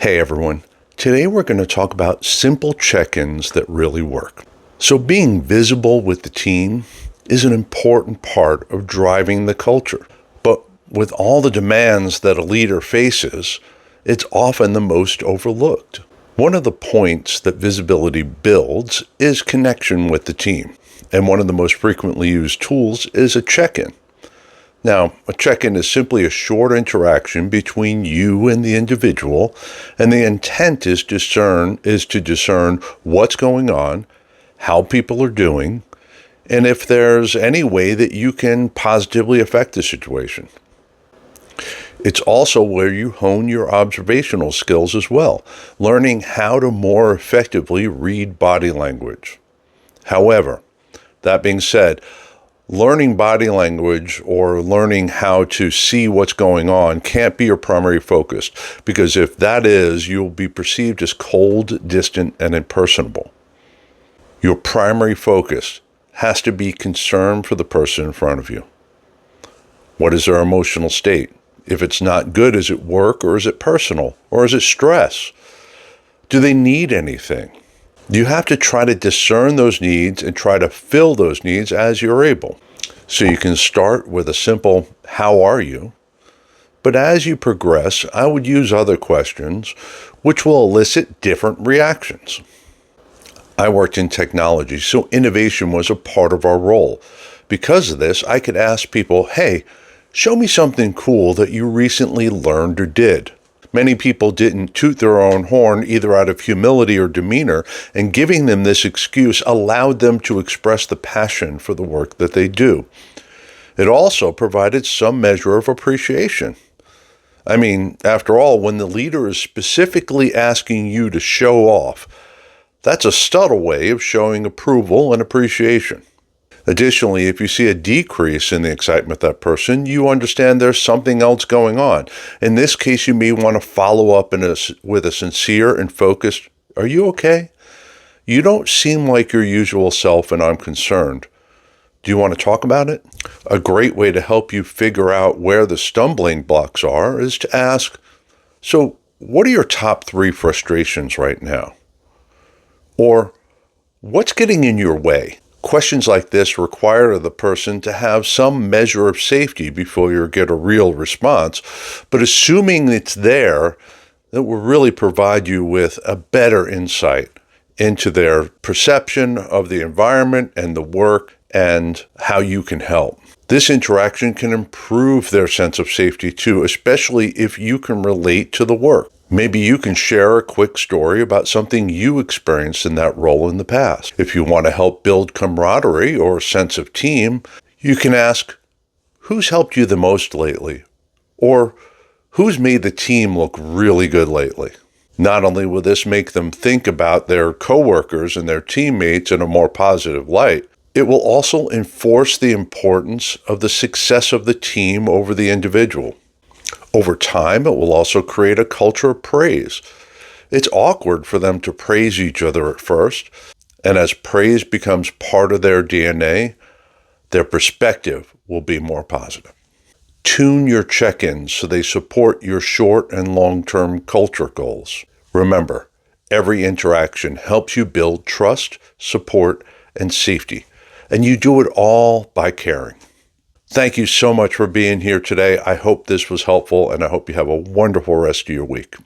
Hey everyone, today we're going to talk about simple check-ins that really work. So being visible with the team is an important part of driving the culture. But with all the demands that a leader faces, it's often the most overlooked. One of the points that visibility builds is connection with the team. And one of the most frequently used tools is a check-in. Now, a check-in is simply a short interaction between you and the individual, and the intent is to discern what's going on, how people are doing, and if there's any way that you can positively affect the situation. It's also where you hone your observational skills as well, learning how to more effectively read body language. However, that being said, learning body language or learning how to see what's going on can't be your primary focus, because if that is, you'll be perceived as cold, distant, and impersonable. Your primary focus has to be concern for the person in front of you. What is their emotional state? If it's not good, is it work or is it personal or is it stress? Do they need anything? You have to try to discern those needs and try to fill those needs as you're able. So you can start with a simple, how are you? But as you progress, I would use other questions which will elicit different reactions. I worked in technology, so innovation was a part of our role. Because of this, I could ask people, hey, show me something cool that you recently learned or did. Many people didn't toot their own horn either out of humility or demeanor, and giving them this excuse allowed them to express the passion for the work that they do. It also provided some measure of appreciation. I mean, after all, when the leader is specifically asking you to show off, that's a subtle way of showing approval and appreciation. Additionally, if you see a decrease in the excitement of that person, you understand there's something else going on. In this case, you may want to follow up with a sincere and focused, "Are you okay? You don't seem like your usual self and I'm concerned. Do you want to talk about it?" A great way to help you figure out where the stumbling blocks are is to ask, "So what are your top 3 frustrations right now?" Or, "What's getting in your way?" Questions like this require the person to have some measure of safety before you get a real response, but assuming it's there, that will really provide you with a better insight into their perception of the environment and the work and how you can help. This interaction can improve their sense of safety too, especially if you can relate to the work. Maybe you can share a quick story about something you experienced in that role in the past. If you want to help build camaraderie or a sense of team, you can ask, "Who's helped you the most lately?" Or, "Who's made the team look really good lately?" Not only will this make them think about their coworkers and their teammates in a more positive light, it will also enforce the importance of the success of the team over the individual. Over time, it will also create a culture of praise. It's awkward for them to praise each other at first, and as praise becomes part of their DNA, their perspective will be more positive. Tune your check-ins so they support your short and long-term culture goals. Remember, every interaction helps you build trust, support, and safety, and you do it all by caring. Thank you so much for being here today. I hope this was helpful, and I hope you have a wonderful rest of your week.